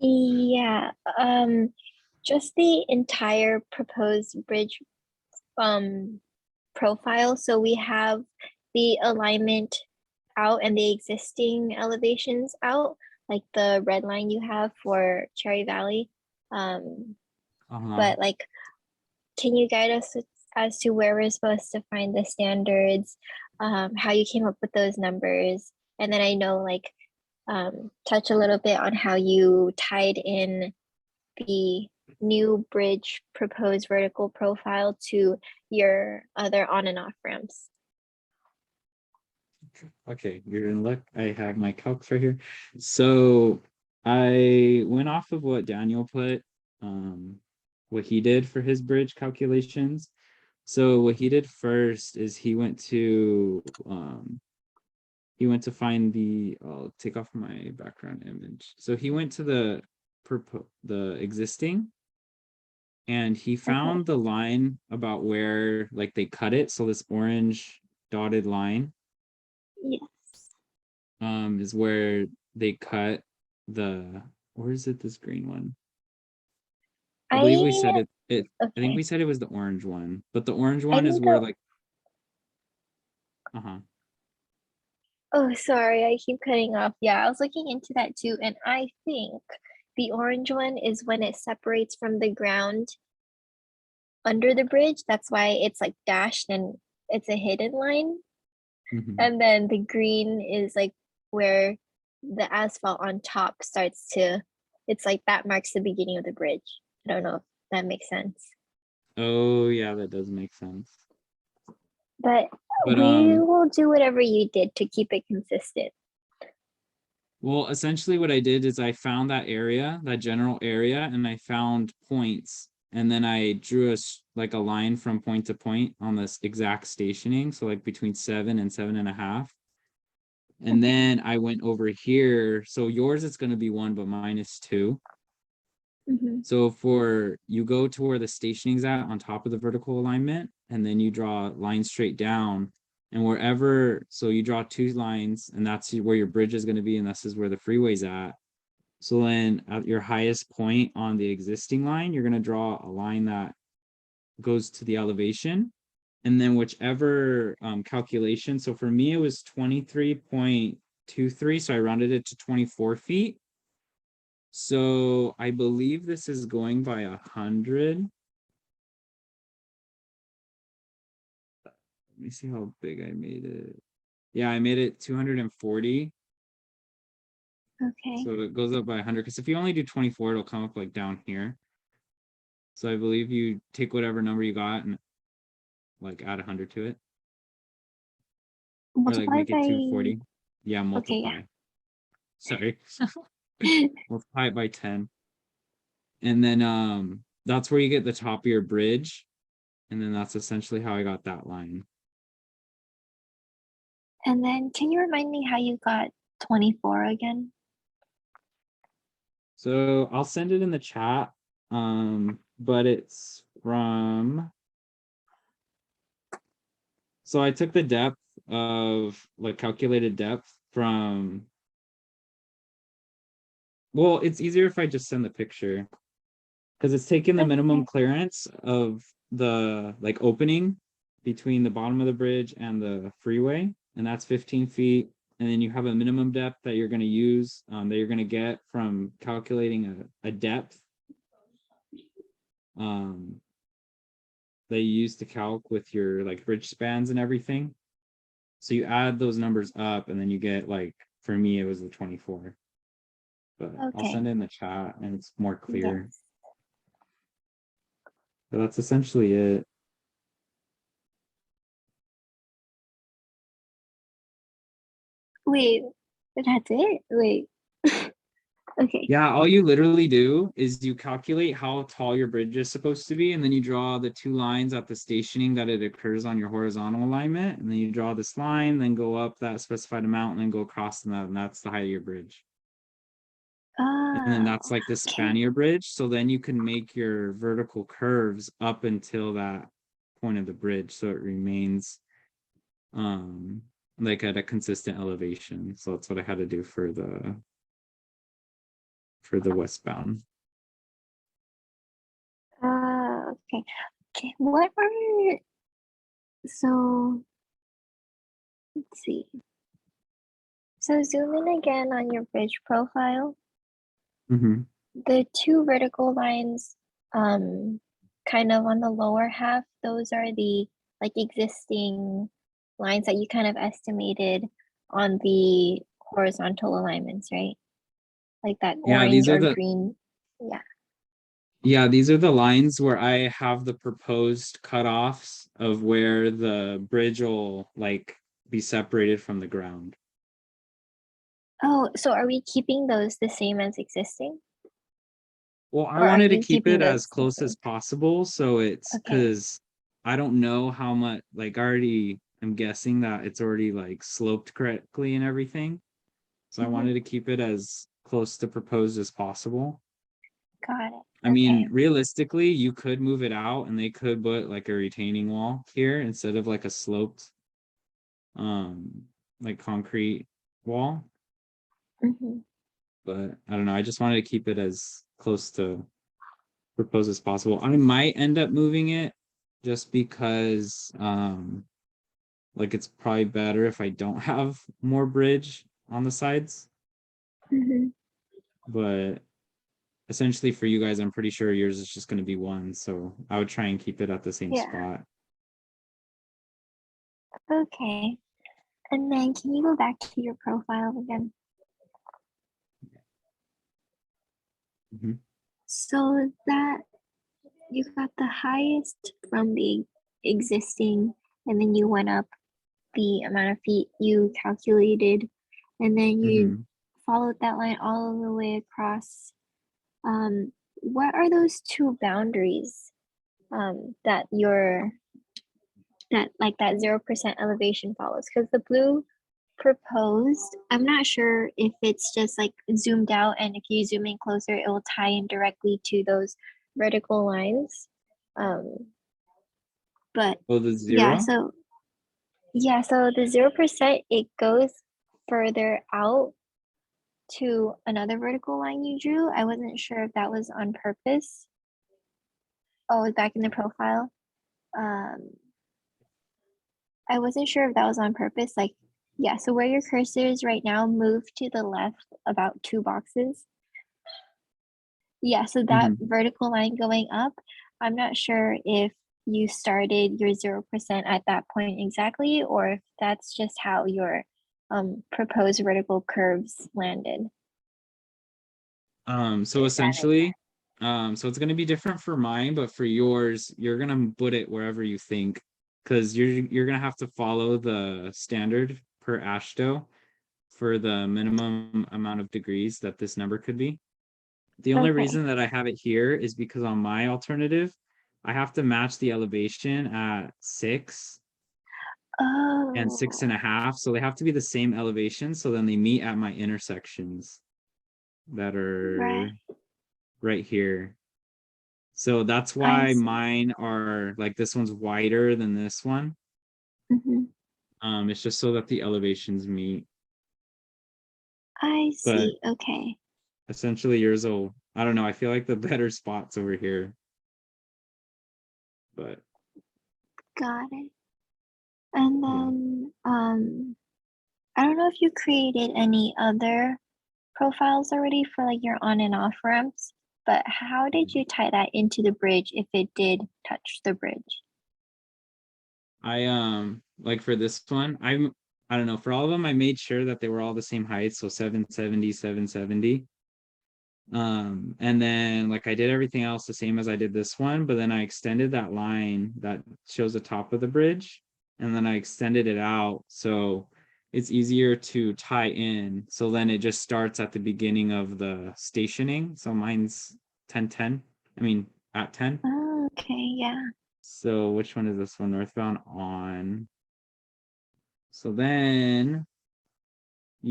Yeah, just the entire proposed bridge um profile. So we have the alignment out and the existing elevations out, like the red line you have for Cherry Valley. Um, Uh-huh. but like, can you guide us as to where we're supposed to find the standards, how you came up with those numbers? And then I know like touch a little bit on how you tied in the new bridge proposed vertical profile to your other on and off ramps. Okay, you're in luck. I have my calcs right here. So I went off of what Daniel put, what he did for his bridge calculations. So what he did first is he went to find I'll take off my background image. So he went to the existing, and he Okay. found the line about where like they cut it. So this orange dotted line Yes. is where they cut or is it this green one? I believe we said I I think we okay. said it was the orange one, but the orange I one is think where the like, uh-huh. oh sorry, I keep cutting off. Yeah, I was looking into that too, and I think the orange one is when it separates from the ground under the bridge. That's why it's like dashed and it's a hidden line. Mhm. And then the green is like where the asphalt on top starts to, it's like that marks the beginning of the bridge. I don't know if that makes sense. Oh yeah, that does make sense. But But we will do whatever you did to keep it consistent. well, essentially what I did is I found that area, that general area, and I found points. And then I drew like a line from point to point on this exact stationing. So like between 7 and 7.5. And Okay. then I went over here. So yours it's going to be 1, but mine is 2. Hmm. So for you go to where the stationing's at on top of the vertical alignment, and then you draw a line straight down, and wherever, so you draw 2 lines, and that's where your bridge is going to be, and this is where the freeway's at. So then at your highest point on the existing line, you're going to draw a line that goes to the elevation. And then whichever calculation, so for me, it was 23.23. So I rounded it to 24 feet. So I believe this is going by 100. Let me see how big I made it. Yeah, I made it 240. Okay. So it goes up by 100. Because if you only do 24, it'll come up like down here. So I believe you take whatever number you got and like add 100 to it. Or like Multiply make it by, 240. Yeah, okay, multiply. Sorry. yeah. Multiply it by 10. And then that's where you get the top of your bridge. And then that's essentially how I got that line. And then can you remind me how you got 24 again? So I'll send it in the chat. But it's from, so I took the depth of like calculated depth from, well, it's easier if I just send the picture because it's taking the minimum Okay. clearance of the like opening between the bottom of the bridge and the freeway, and that's 15 feet. And then you have a minimum depth that you're going to use, that you're going to get from calculating a depth um, that you use to calc with your like bridge spans and everything. So you add those numbers up, and then you get like, for me, it was the 24. But I'll Okay. send it in the chat and it's more clear. Yes. But that's essentially it. Wait, that's it? Wait. Okay. Yeah, all you literally do is you calculate how tall your bridge is supposed to be, and then you draw the 2 lines at the stationing that it occurs on your horizontal alignment, and then you draw this line, then go up that specified amount, and then go across that, and that's the height of your bridge. And then Oh, that's like the span can of your bridge. So then you can make your vertical curves up until that point of the bridge, so it remains um like at a consistent elevation. So that's what I had to do for for the westbound. Okay. Okay. What are so let's see. So zoom in again on your bridge profile. Mhm. The two vertical lines, kind of on the lower half, those are the like existing lines that you kind of estimated on the horizontal alignments, right? Like that Yeah, these orange are or the green. Yeah. these are the lines where I have the proposed cutoffs of where the bridge will like be separated from the ground. Oh, so are we keeping those the same as existing? Well, I Or are wanted to you keep keeping it as those the close as same? possible, so it's Okay. because I don't know how much, like, already I'm guessing that it's already like sloped correctly and everything. So I Mhm. wanted to keep it as close to proposed as possible. Got it. I Okay. mean, realistically, you could move it out and they could put like a retaining wall here instead of like a sloped um like concrete wall. Mhm. But I don't know. I just wanted to keep it as close to proposed as possible. I might end up moving it just because like it's probably better if I don't have more bridge on the sides. Mhm. But essentially for you guys, I'm pretty sure yours is just going to be one. So I would try and keep it at the same Yeah. spot. Okay. And then can you go back to your profile again? Mhm. So that you got the highest from the existing, and then you went up the amount of feet you calculated, and then you Mhm. followed that line all the way across. What are those two boundaries that your that like that 0% elevation follows? Because the blue proposed, I'm not sure if it's just like zoomed out, and if you zoom in closer, it will tie in directly to those vertical lines. Um, but Oh, the yeah, zero? so yeah, so the 0%, it goes further out to another vertical line you drew. I wasn't sure if that was on purpose. Oh, it's back in the profile. Um, I wasn't sure if that was on purpose. Like, yeah, so where your cursor is right now, move to the left about two boxes. Yeah, so that Mhm. vertical line going up, I'm not sure if you started your 0% at that point exactly, or if that's just how your proposed vertical curves landed. So If that makes essentially, so it's gonna be different for mine, but for yours, you're gonna put it wherever you think, because you're gonna have to follow the standard per AASHTO for the minimum amount of degrees that this number could be. The sense. only Okay. reason that I have it here is because on my alternative, I have to match the elevation at 6 and 6.5. Oh, So they have to be the same elevation. So then they meet at my intersections that right. are right here. So that's I why see. mine are like this one's wider than this one. Hmm. It's just so that the elevations meet. I But see. Okay. essentially yours will, I don't know, I feel like the better spot's over here. But Got it. And yeah. then I don't know if you created any other profiles already for like your on and off ramps, but how did you tie that into the bridge if it did touch the bridge? I like for this one, I don't know, for all of them, I made sure that they were all the same height, so 770, 770. And then like I did everything else the same as I did this one, but then I extended that line that shows the top of the bridge, and then I extended it out so it's easier to tie in. So then it just starts at the beginning of the stationing. So mine's 1010. I mean at 10. Oh, okay, yeah. So which one is this one? Northbound on. So then I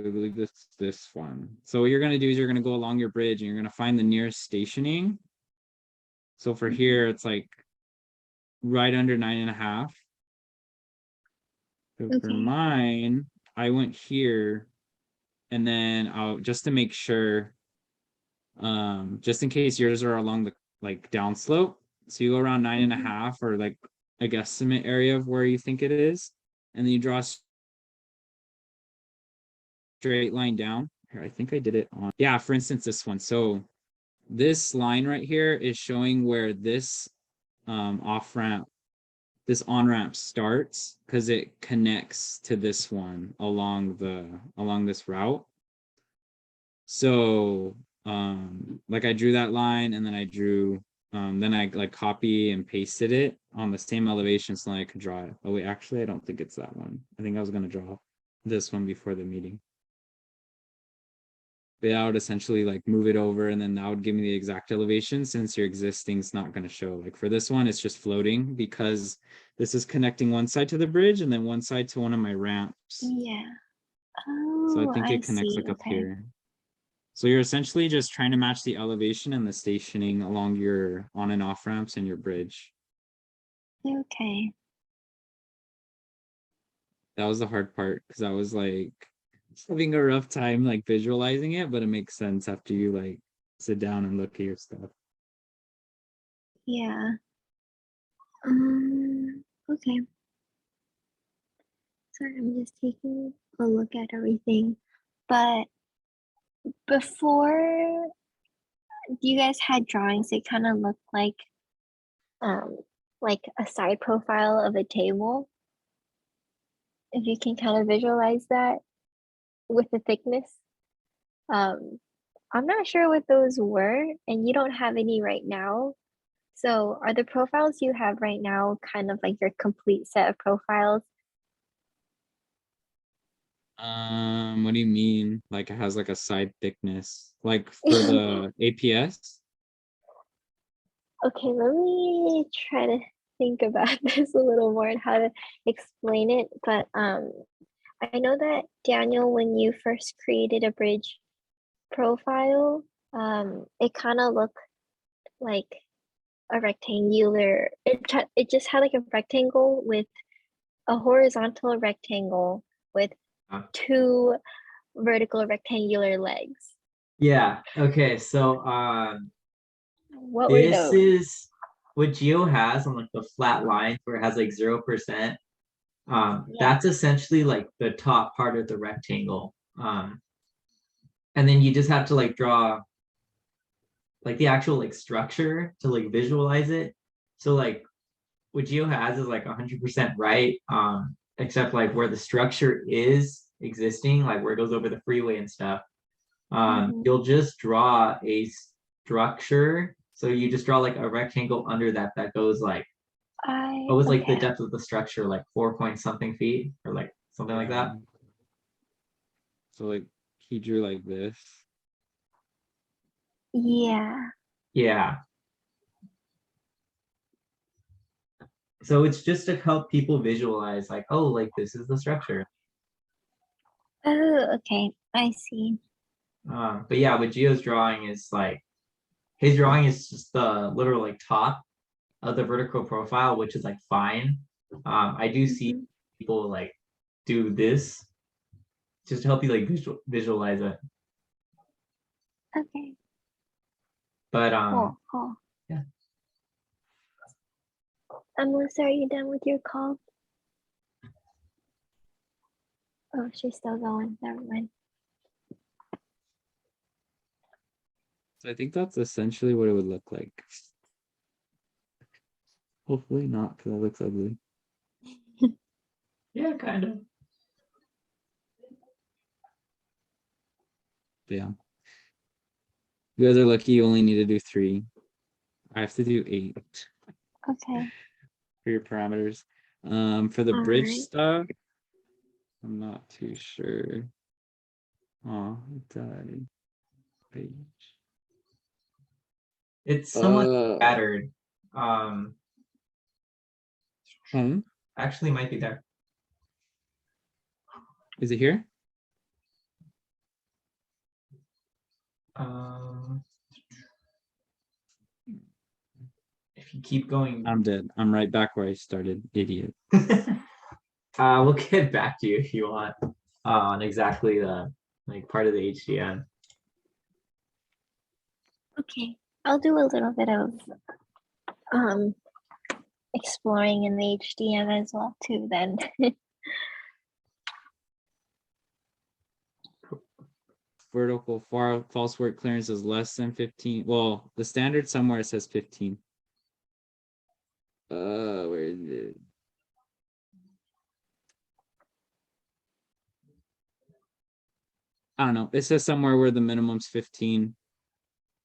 believe this one. So what you're gonna do is you're gonna go along your bridge and you're gonna find the nearest stationing. So for Mhm. here, it's like right under 9.5. So for Okay. mine, I went here and then I'll just to make sure, just in case yours are along the like downslope. So you go around 9.5 or like a guesstimate area of where you think it is, and then you draw a straight line down. Here, I think I did it on, yeah, for instance, this one. So this line right here is showing where this off ramp, this on ramp starts, because it connects to this one along this route. So like I drew that line, and then I drew then I like copy and pasted it on the same elevation so I could draw it. Oh wait, actually I don't think it's that one. I think I was gonna draw this one before the meeting. But I would essentially like move it over, and then that would give me the exact elevation, since your existing is not going to show. Like for this one, it's just floating because this is connecting one side to the bridge and then one side to one of my ramps. Yeah. So I Oh, think I it connects see. like up Okay. here. So you're essentially just trying to match the elevation and the stationing along your on and off ramps and your bridge. Okay. That was the hard part, because I was like having a rough time like visualizing it, but it makes sense after you like sit down and look at your stuff. Yeah. Okay. Sorry, I'm just taking a look at everything. But before you guys had drawings, it kind of looked um like a side profile of a table. If you can kind of visualize that with the thickness. Um, I'm not sure what those were, and you don't have any right now. So are the profiles you have right now kind of like your complete set of profiles? What do you mean? Like it has like a side thickness, like for the APS? Okay, let me try to think about this a little more and how to explain it. But I know that Daniel, when you first created a bridge profile, it kind of looked like a rectangular. It just had like a rectangle with a horizontal rectangle with Uh, two vertical rectangular legs. Yeah. Okay. So What were this those? is what Geo has on like the flat line where it has like 0%. Yeah. That's essentially like the top part of the rectangle. And then you just have to like draw like the actual like structure to like visualize it. So like what Geo has is like 100% right. Except like where the structure is existing, like where it goes over the freeway and stuff. You'll just draw a structure. So you just draw like a rectangle under that that goes like, what was like the Okay. depth of the structure, like 4 point something feet or like something like that? So like he drew like this. Yeah. Yeah. So it's just to help people visualize like, oh, like this is the structure. Oh, okay. I see. But yeah, what Geo's drawing is like, his drawing is just the literal like top of the vertical profile, which is like fine. I do see people like do this just to help you like visualize it. Okay. But Cool. yeah. Melissa, are you done with your call? Oh, she's still going. Never mind. So I think that's essentially what it would look like. Hopefully not, because that looks ugly. Yeah, kind of. But yeah. You guys are lucky you only need to do 3. I have to do 8 Okay. for your parameters. For the All bridge right. stuff, I'm not too sure. Oh, it died. Page. It's somewhat scattered. Actually might be there. Is it here? If you keep going, I'm dead. I'm right back where I started, idiot. we'll get back to you if you want on exactly the like part of the HDM. Okay, I'll do a little bit of exploring in the HDM as well too then. Vertical false work clearance is less than 15. Well, the standard somewhere says 15. Where is it? I don't know. It says somewhere where the minimum's 15.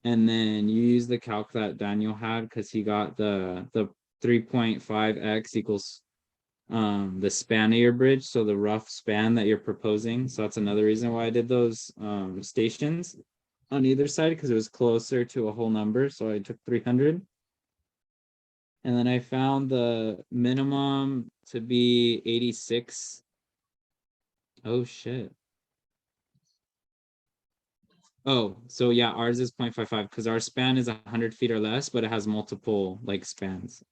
And then you use the calc that Daniel had because he got the 3.5x equals the span of your bridge, so the rough span that you're proposing. So that's another reason why I did those stations on either side, because it was closer to a whole number. So I took 300. And then I found the minimum to be 86. Oh shit. Oh, so yeah, ours is 0.55 because our span is 100 feet or less, but it has multiple like spans,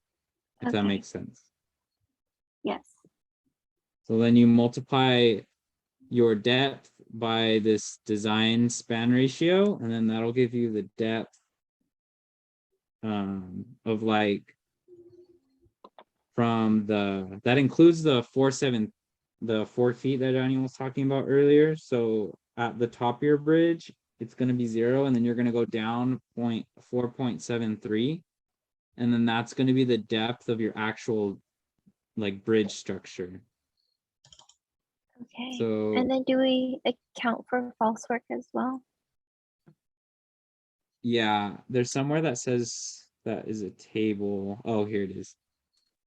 if that Okay. makes sense. Yes. So then you multiply your depth by this design span ratio, and then that'll give you the depth of like from that includes the 4 feet that Daniel was talking about earlier. So at the top of your bridge, it's going to be 0, and then you're going to go down 4.73, and then that's going to be the depth of your actual like bridge structure. Okay. So And then do we account for false work as well? yeah, there's somewhere that says that is a table. Oh, here it is.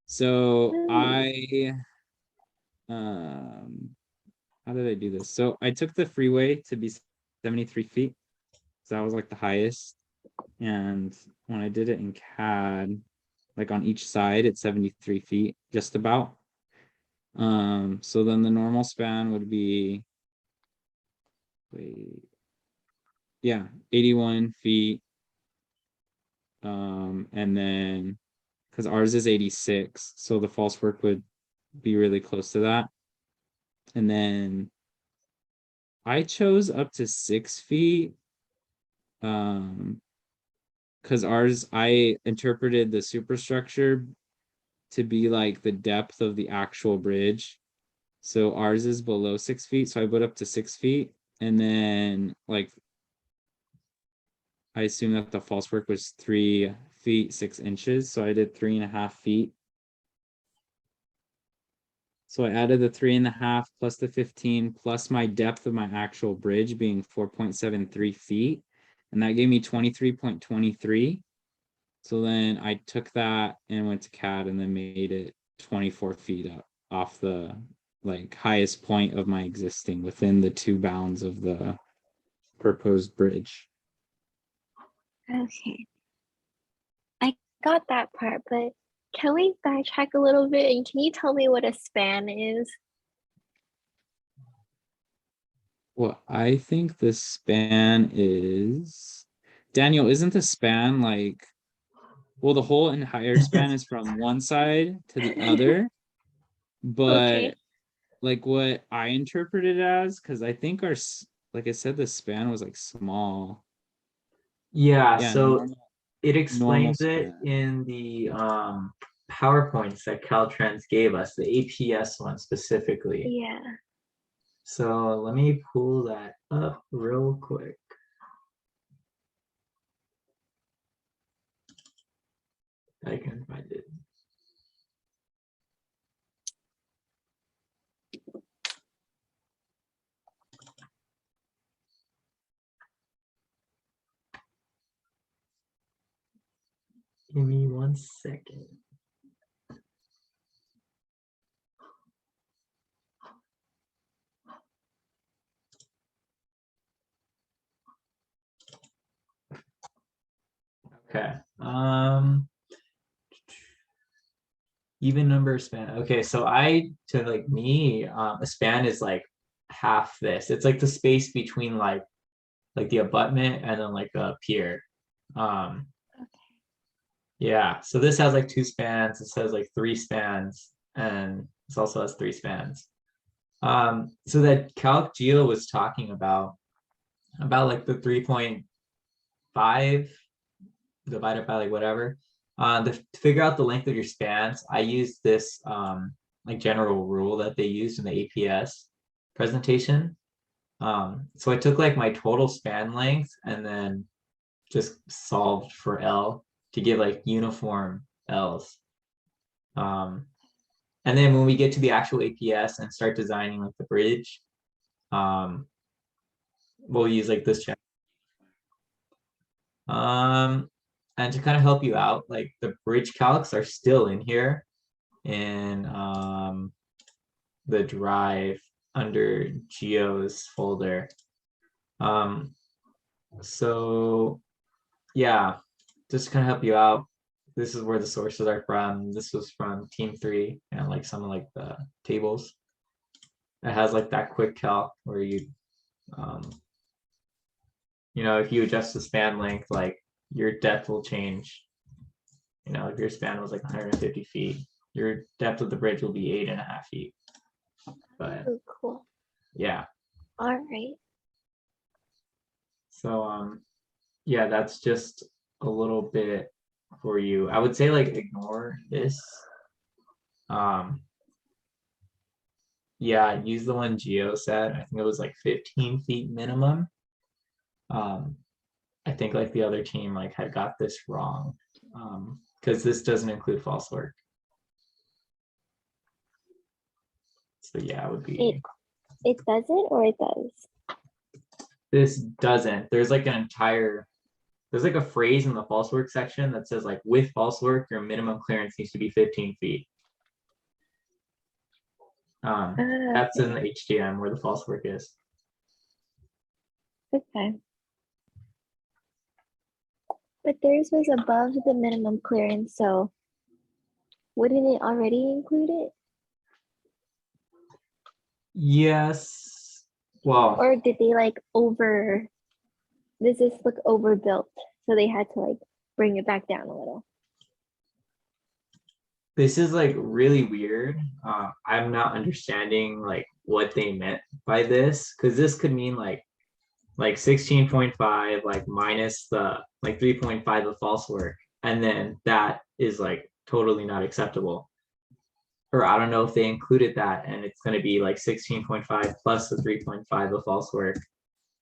So Ooh. how did I do this? So I took the freeway to be 73 feet. So that was like the highest. And when I did it in CAD, like on each side, it's 73 feet, just about. So then the normal span would be, yeah, 81 feet. And then because ours is 86, so the false work would be really close to that. And then I chose up to 6 feet. Because ours, I interpreted the superstructure to be like the depth of the actual bridge. So ours is below 6 feet, so I put up to 6 feet. And then like I assume that the false work was 3 feet 6 inches, so I did 3.5 feet. So I added the 3.5 plus the 15 plus my depth of my actual bridge being 4.73 feet. And that gave me 23.23. So then I took that and went to CAD and then made it 24 feet up off the like highest point of my existing within the 2 bounds of the proposed bridge. Okay. I got that part, but can we backtrack a little bit and can you tell me what a span is? Well, I think the span is, Daniel, isn't the span like, well, the whole entire span is from one side to the other, but Okay. like what I interpreted as, because I think like I said, the span was like small. Yeah, Yeah, so it normal explains it span. in the PowerPoints that Caltrans gave us, the APS one specifically. Yeah. So let me pull that up real quick. I can find it. Give me 1 second. Okay. Even number span. Okay, so to like me, a span is like half this. It's like the space between like the abutment and then like a pier. Okay. Yeah, so this has like 2 spans, this has like 3 spans, and this also has 3 spans. So that Calc Geo was talking about, about like the 3.5 divided by like whatever. To figure out the length of your spans, I use this like general rule that they used in the APS presentation. So I took like my total span length and then just solved for L to give like uniform L's. And then when we get to the actual APS and start designing like the bridge, we'll use like this check. And to kind of help you out, like the bridge calcs are still in here in the drive under Geo's folder. So yeah, just to kind of help you out, this is where the sources are from. This was from Team 3 and like some of like the tables. It has like that quick calc where you know, if you adjust the span length, like your depth will change. You know, if your span was like 150 feet, your depth of the bridge will be 8.5 feet. But Oh, cool. yeah, All right. so yeah, that's just a little bit for you. I would say like ignore this. Yeah, use the one Geo said. I think it was like 15 feet minimum. I think like the other team like had got this wrong, because this doesn't include false work. So yeah, it would be. It doesn't, or it does? This doesn't. There's like an entire. There's like a phrase in the false work section that says like with false work, your minimum clearance needs to be 15 feet. That's in the HTM where the false work is. Okay. But theirs was above the minimum clearance, so wouldn't it already include it? Yes. Well, Or did they like does this look overbuilt? So they had to like bring it back down a little. this is like really weird. I'm not understanding like what they meant by this, because this could mean like 16.5 like minus the like 3.5 of false work, and then that is like totally not acceptable. Or I don't know if they included that and it's going to be like 16.5 plus the 3.5 of false work,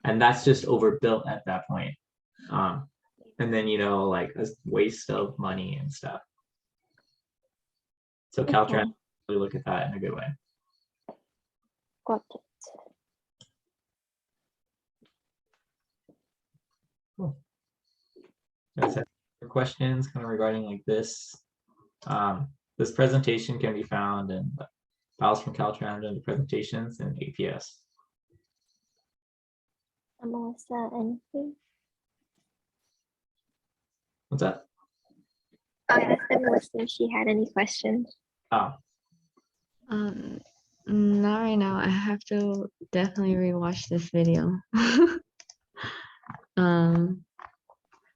and that's just overbuilt at that point. And then, you know, like a waste of money and stuff. So Caltrans Okay. really look at that in a good way. Got it. Cool. Guys have questions kind of regarding like this? This presentation can be found in the files from Caltrans and the presentations and APS. Melissa, anything? What's that? I asked Melissa if she had any questions. Oh, Not right now. I have to definitely rewatch this video.